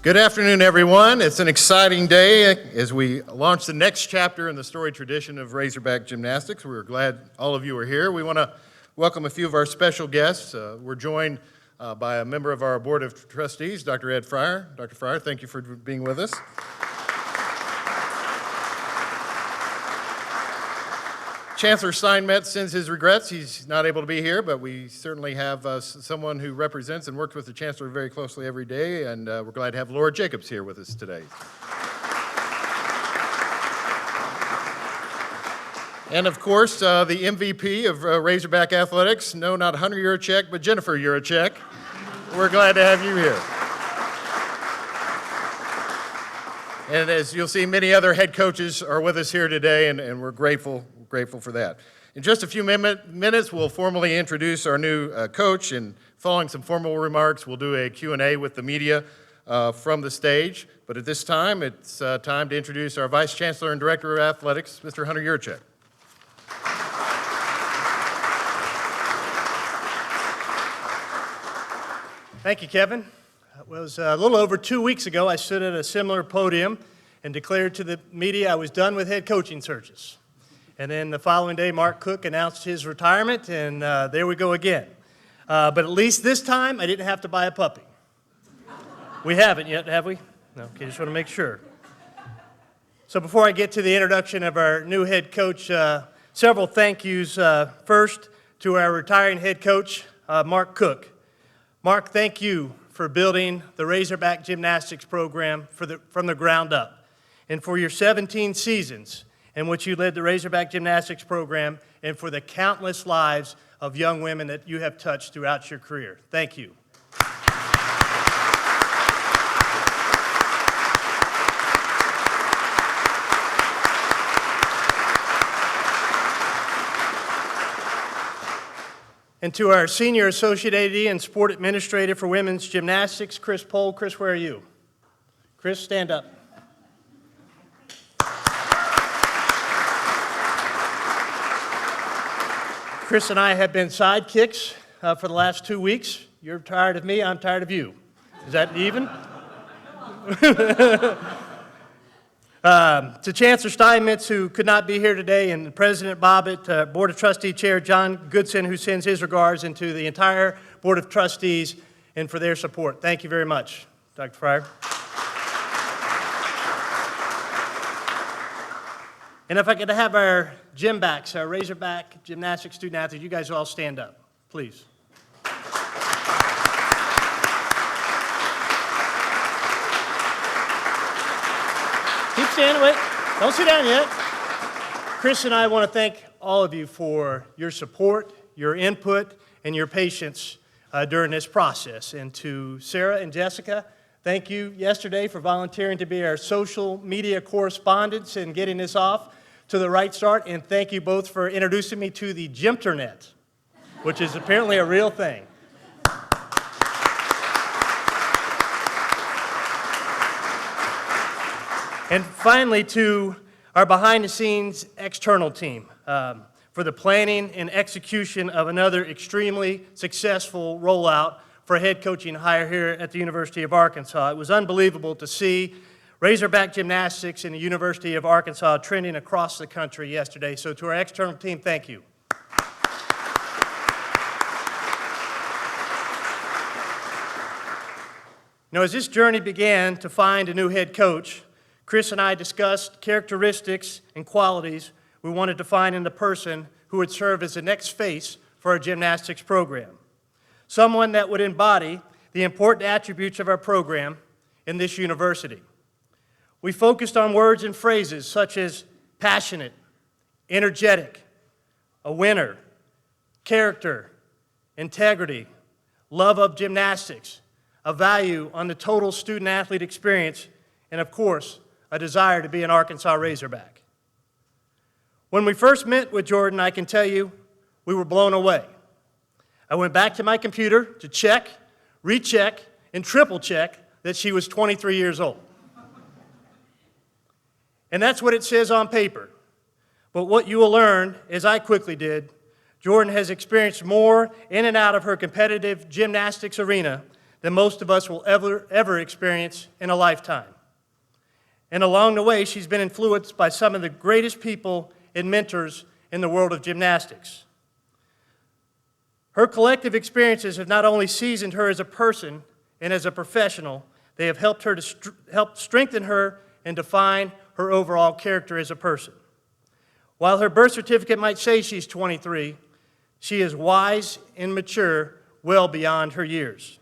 Good afternoon, everyone. It's an exciting day as we launch the next chapter in the storied tradition of Razorback Gymnastics. We're glad all of you are here. We want to welcome a few of our special guests. We're joined by a member of our Board of Trustees, Dr. Ed Fryer. Dr. Fryer, thank you for being with us. Chancellor Steinmetz sends his regrets. He's not able to be here, but we certainly have someone who represents and works with the Chancellor very closely every day, and we're glad to have Laura Jacobs here with us today. And of course, the MVP of Razorback Athletics, no, not Hunter Yurachek, but Jennifer Yurachek. We're glad to have you here. And as you'll see, many other head coaches are with us here today, and we're grateful for that. In just a few minutes, we'll formally introduce our new coach, and following some formal remarks, we'll do a Q&A with the media from the stage. But at this time, it's time to introduce our Vice Chancellor and Director of Athletics, Mr. Hunter Yurachek. Thank you, Kevin. It was a little over 2 weeks ago, I stood at a similar podium and declared to the media I was done with head coaching searches. And then the following day, Mark Cook announced his retirement, and there we go again. But at least this time, I didn't have to buy a puppy. We haven't yet, have we? No, okay, just want to make sure. So before I get to the introduction of our new head coach, several thank yous. First, to our retiring head coach, Mark Cook. Mark, thank you for building the Razorback Gymnastics program from the ground up, and for your 17 seasons in which you led the Razorback Gymnastics program, and for the countless lives of young women that you have touched throughout your career. Thank you. And to our Senior Associate AD and Sport Administrator for Women's Gymnastics, Chris Pohl. Chris, where are you? Chris, stand up. Chris and I have been sidekicks for the last 2 weeks. You're tired of me, I'm tired of you. Is that even? To Chancellor Steinmetz, who could not be here today, and President Bobbitt, Board of Trustee Chair John Goodson, who sends his regards, and to the entire Board of Trustees, and for their support. Thank you very much, Dr. Fryer. And if I could have our gym backs, our Razorback Gymnastics student athletes, you guys all stand up, please. Keep standing, wait, don't sit down yet. Chris and I want to thank all of you for your support, your input, and your patience during this process. And to Sarah and Jessica, thank you yesterday for volunteering to be our social media correspondents and getting this off to the right start. And thank you both for introducing me to the Gymternet, which is apparently a real thing. And finally, to our behind-the-scenes external team for the planning and execution of another extremely successful rollout for a head coaching hire here at the University of Arkansas. It was unbelievable to see Razorback Gymnastics in the University of Arkansas trending across the country yesterday. So to our external team, thank you. Now, as this journey began to find a new head coach, Chris and I discussed characteristics and qualities we wanted to find in the person who would serve as the next face for our gymnastics program. Someone that would embody the important attributes of our program in this university. We focused on words and phrases such as passionate, energetic, a winner, character, integrity, love of gymnastics, a value on the total student-athlete experience, and of course, a desire to be an Arkansas Razorback. When we first met with Jordyn, I can tell you, we were blown away. I went back to my computer to check, recheck, and triple check that she was 23 years old. And that's what it says on paper. But what you will learn, as I quickly did, Jordyn has experienced more in and out of her competitive gymnastics arena than most of us will ever experience in a lifetime. And along the way, she's been influenced by some of the greatest people and mentors in the world of gymnastics. Her collective experiences have not only seasoned her as a person and as a professional, they have helped her to help strengthen her and define her overall character as a person. While her birth certificate might say she's 23, she is wise and mature well beyond her years.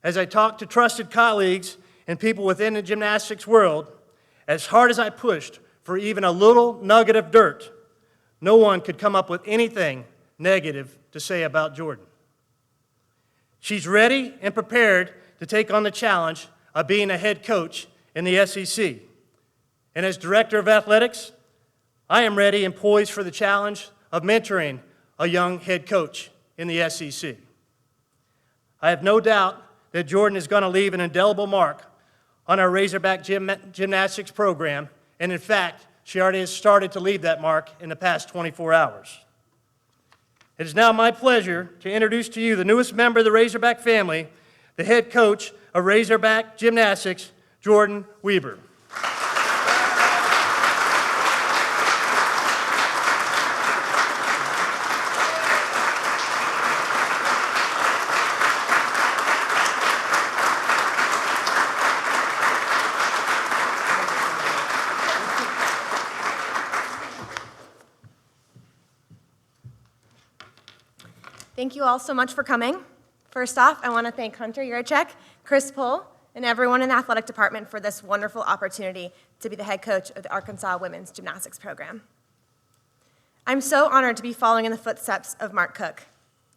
As I talk to trusted colleagues and people within the gymnastics world, as hard as I pushed for even a little nugget of dirt, no one could come up with anything negative to say about Jordyn. She's ready and prepared to take on the challenge of being a head coach in the SEC. And as Director of Athletics, I am ready and poised for the challenge of mentoring a young head coach in the SEC. I have no doubt that Jordyn is going to leave an indelible mark on our Razorback gymnastics program, and in fact, she already has started to leave that mark in the past 24 hours. It is now my pleasure to introduce to you the newest member of the Razorback family, the head coach of Razorback Gymnastics, Jordyn Wieber. Thank you all so much for coming. First off, I want to thank Hunter Yurchek, Chris Pohl, and everyone in the athletic department for this wonderful opportunity to be the head coach of the Arkansas Women's Gymnastics Program. I'm so honored to be following in the footsteps of Mark Cook.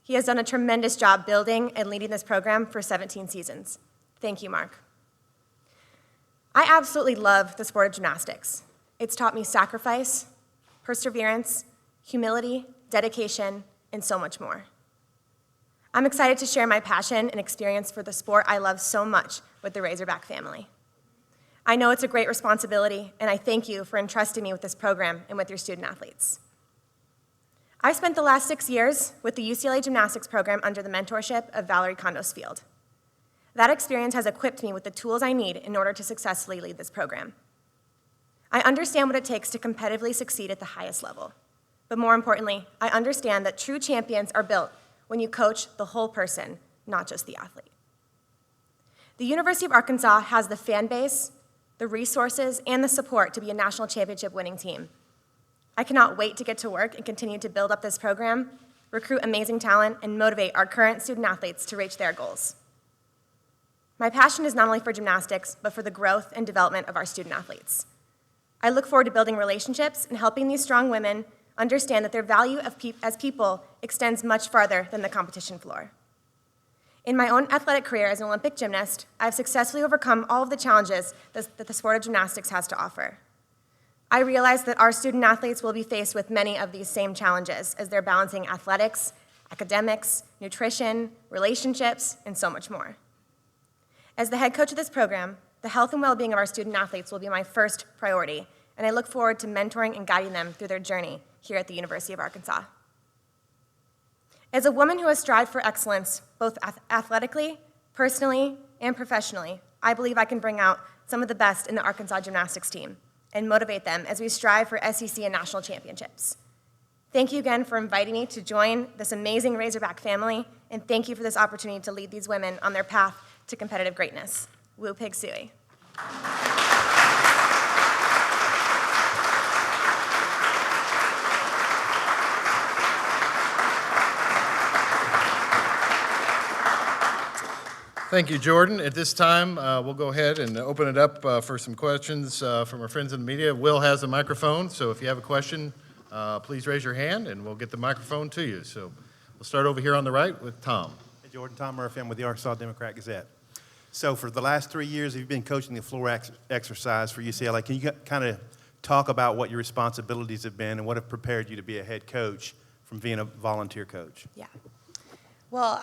He has done a tremendous job building and leading this program for 17 seasons. Thank you, Mark. I absolutely love the sport of gymnastics. It's taught me sacrifice, perseverance, humility, dedication, and so much more. I'm excited to share my passion and experience for the sport I love so much with the Razorback family. I know it's a great responsibility, and I thank you for entrusting me with this program and with your student athletes. I spent the last 6 years with the UCLA gymnastics program under the mentorship of Valerie Kondos Field. That experience has equipped me with the tools I need in order to successfully lead this program. I understand what it takes to competitively succeed at the highest level, but more importantly, I understand that true champions are built when you coach the whole person, not just the athlete. The University of Arkansas has the fan base, the resources, and the support to be a national championship winning team. I cannot wait to get to work and continue to build up this program, recruit amazing talent, and motivate our current student athletes to reach their goals. My passion is not only for gymnastics, but for the growth and development of our student athletes. I look forward to building relationships and helping these strong women understand that their value as people extends much farther than the competition floor. In my own athletic career as an Olympic gymnast, I've successfully overcome all of the challenges that the sport of gymnastics has to offer. I realize that our student athletes will be faced with many of these same challenges as they're balancing athletics, academics, nutrition, relationships, and so much more. As the head coach of this program, the health and well-being of our student athletes will be my first priority, and I look forward to mentoring and guiding them through their journey here at the University of Arkansas. As a woman who has strived for excellence, both athletically, personally, and professionally, I believe I can bring out some of the best in the Arkansas gymnastics team and motivate them as we strive for SEC and national championships. Thank you again for inviting me to join this amazing Razorback family, and thank you for this opportunity to lead these women on their path to competitive greatness. Woo Pig Sooie. Thank you, Jordyn. At this time, we'll go ahead and open it up for some questions from our friends in the media. Will has a microphone, so if you have a question, please raise your hand and we'll get the microphone to you. So we'll start over here on the right with Tom. Hey, Jordyn, Tom Murphy. I'm with the Arkansas Democrat-Gazette. So for the last 3 years, you've been coaching the floor exercise for UCLA. Can you kind of talk about what your responsibilities have been and what have prepared you to be a head coach from being a volunteer coach? Yeah. Well,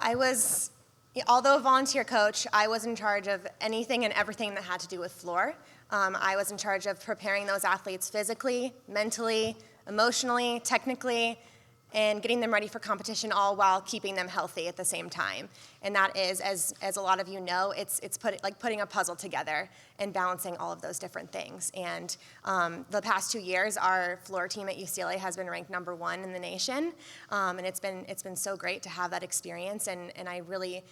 although a volunteer coach, I was in charge of anything and everything that had to do with floor. I was in charge of preparing those athletes physically, mentally, emotionally, technically, and getting them ready for competition, all while keeping them healthy at the same time. And that is, as a lot of you know, it's like putting a puzzle together and balancing all of those different things. And the past 2 years, our floor team at UCLA has been ranked #1 in the nation, and it's been so great to have that experience. And I really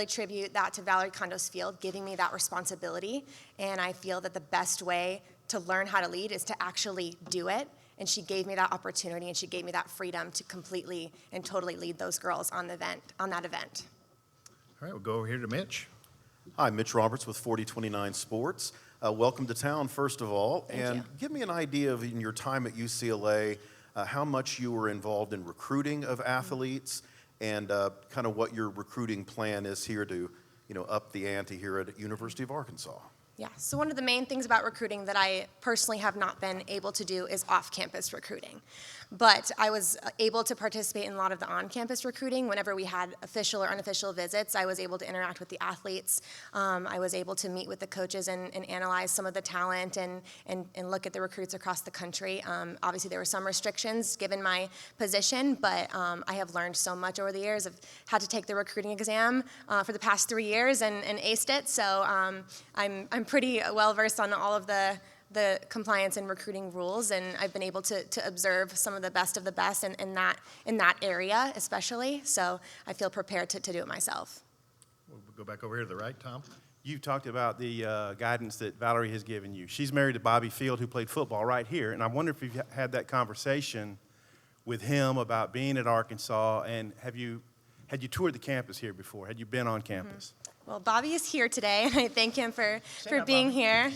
tribute that to Valerie Kondos Field giving me that responsibility. And I feel that the best way to learn how to lead is to actually do it. And she gave me that opportunity, and she gave me that freedom to completely and totally lead those girls on that event. All right, we'll go over here to Mitch. Hi, Mitch Roberts with 4029 Sports. Welcome to town, first of all. Thank you. Give me an idea of, in your time at UCLA, how much you were involved in recruiting of athletes and kind of what your recruiting plan is here to, up the ante here at University of Arkansas. Yeah, so one of the main things about recruiting that I personally have not been able to do is off-campus recruiting. But I was able to participate in a lot of the on-campus recruiting. Whenever we had official or unofficial visits, I was able to interact with the athletes. I was able to meet with the coaches and analyze some of the talent and look at the recruits across the country. Obviously, there were some restrictions given my position, but I have learned so much over the years. I've had to take the recruiting exam for the past 3 years and aced it, so I'm pretty well-versed on all of the compliance and recruiting rules, and I've been able to observe some of the best in that area especially, so I feel prepared to do it myself. We'll go back over here to the right, Tom. You've talked about the guidance that Valerie has given you. She's married to Bobby Field, who played football right here, and I wonder if you've had that conversation with him about being at Arkansas, and had you toured the campus here before? Had you been on campus? Mm-hmm. Well, Bobby is here today, and I thank him for being here.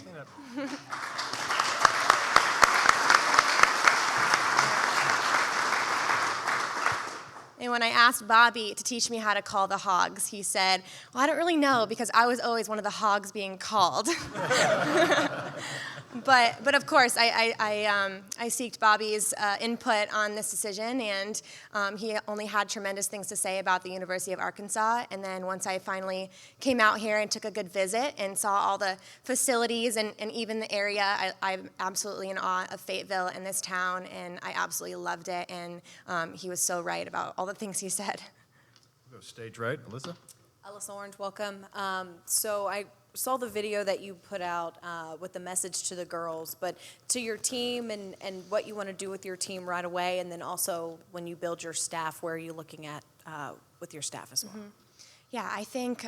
And when I asked Bobby to teach me how to call the hogs, he said, well, I don't really know, because I was always one of the hogs being called. But of course, I seeked Bobby's input on this decision, and he only had tremendous things to say about the University of Arkansas. And then once I finally came out here and took a good visit and saw all the facilities and even the area, I'm absolutely in awe of Fayetteville and this town, and I absolutely loved it. And he was so right about all the things he said. We'll go stage right, Alyssa. Alyssa Orange, welcome. So I saw the video that you put out with the message to the girls, but to your team and what you want to do with your team right away, and then also when you build your staff, where are you looking at with your staff as well? Mm-hmm. Yeah, I think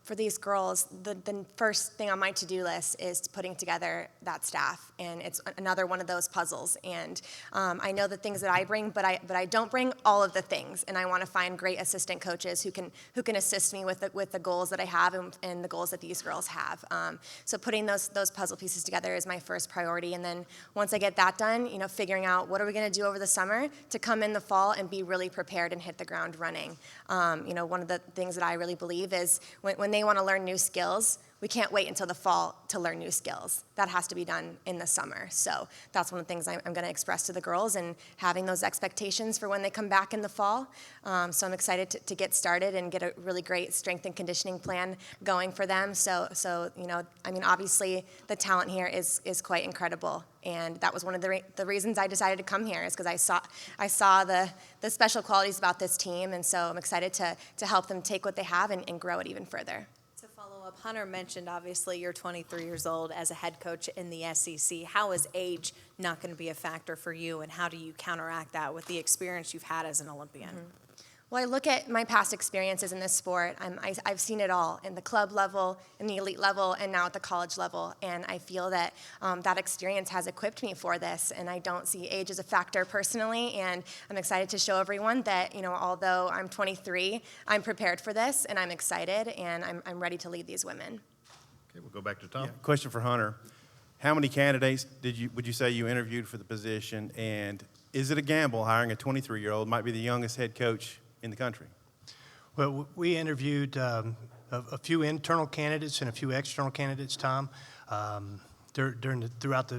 for these girls, the first thing on my to-do list is putting together that staff, and it's another one of those puzzles. And I know the things that I bring, but I don't bring all of the things, and I want to find great assistant coaches who can assist me with the goals that I have and the goals that these girls have. So putting those puzzle pieces together is my first priority, and then once I get that done, figuring out what are we going to do over the summer to come in the fall and be really prepared and hit the ground running. One of the things that I really believe is when they want to learn new skills, we can't wait until the fall to learn new skills. That has to be done in the summer. So that's one of the things I'm going to express to the girls, and having those expectations for when they come back in the fall. So I'm excited to get started and get a really great strength and conditioning plan going for them. So obviously the talent here is quite incredible. And that was one of the reasons I decided to come here, is because I saw the special qualities about this team, and so I'm excited to help them take what they have and grow it even further. To follow up, Hunter mentioned obviously you're 23 years old as a head coach in the SEC. How is age not going to be a factor for you, and how do you counteract that with the experience you've had as an Olympian? Mm-hmm. Well, I look at my past experiences in this sport. I've seen it all in the club level, in the elite level, and now at the college level. And I feel that that experience has equipped me for this. And I don't see age as a factor personally. And I'm excited to show everyone that, although I'm 23, I'm prepared for this, and I'm excited, and I'm ready to lead these women. Okay, we'll go back to Tom. Yeah. Question for Hunter. How many candidates would you say you interviewed for the position? And is it a gamble hiring a 23-year-old, might be the youngest head coach in the country? Well, we interviewed a few internal candidates and a few external candidates, Tom, throughout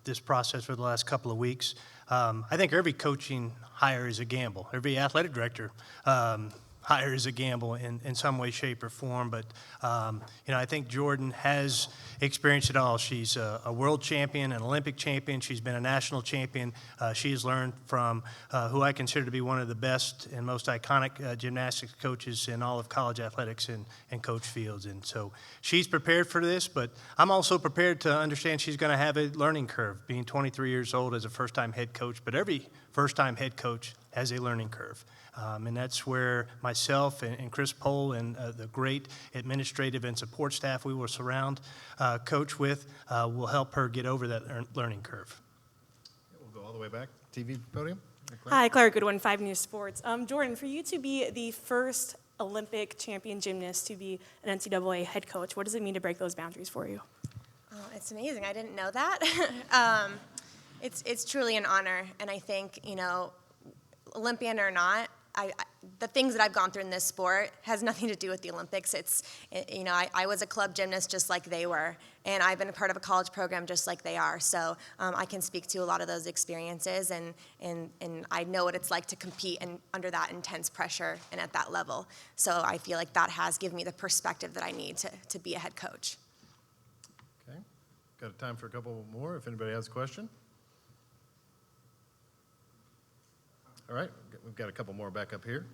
this process for the last couple of weeks. I think every coaching hire is a gamble. Every athletic director hire is a gamble in some way, shape, or form. But, I think Jordyn has experienced it all. She's a world champion, an Olympic champion. She's been a national champion. She has learned from who I consider to be one of the best and most iconic gymnastics coaches in all of college athletics and Coach Fields. And so she's prepared for this, but I'm also prepared to understand she's going to have a learning curve, being 23 years old as a first-time head coach. But every first-time head coach has a learning curve. And that's where myself and Chris Pohl and the great administrative and support staff we will surround Coach with will help her get over that learning curve. We'll go all the way back. TV podium. Hi, Clara Goodwin, 5 News Sports. Jordyn, for you to be the first Olympic champion gymnast to be an NCAA head coach, what does it mean to break those boundaries for you? Oh, it's amazing. I didn't know that. It's truly an honor, and I think, Olympian or not, the things that I've gone through in this sport has nothing to do with the Olympics. I was a club gymnast just like they were, and I've been a part of a college program just like they are. So I can speak to a lot of those experiences, and I know what it's like to compete under that intense pressure and at that level. So I feel like that has given me the perspective that I need to be a head coach. Okay. Got time for a couple more if anybody has a question. All right, we've got a couple more back up here.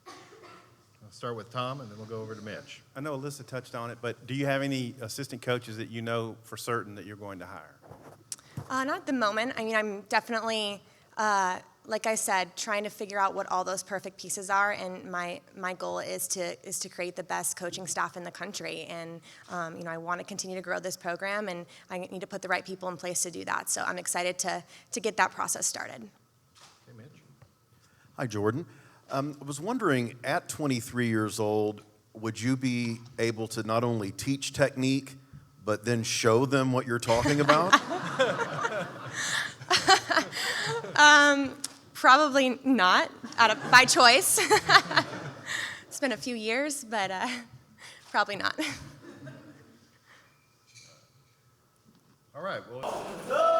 I'll start with Tom, and then we'll go over to Mitch. I know Alyssa touched on it, but do you have any assistant coaches that you know for certain that you're going to hire? Not at the moment. I'm definitely, like I said, trying to figure out what all those perfect pieces are, and my goal is to create the best coaching staff in the country. And I want to continue to grow this program, and I need to put the right people in place to do that. So I'm excited to get that process started. Okay, Mitch. Hi, Jordyn. I was wondering, at 23 years old, would you be able to not only teach technique, but then show them what you're talking about? Probably not, by choice. It's been a few years, but probably not. All right. Well.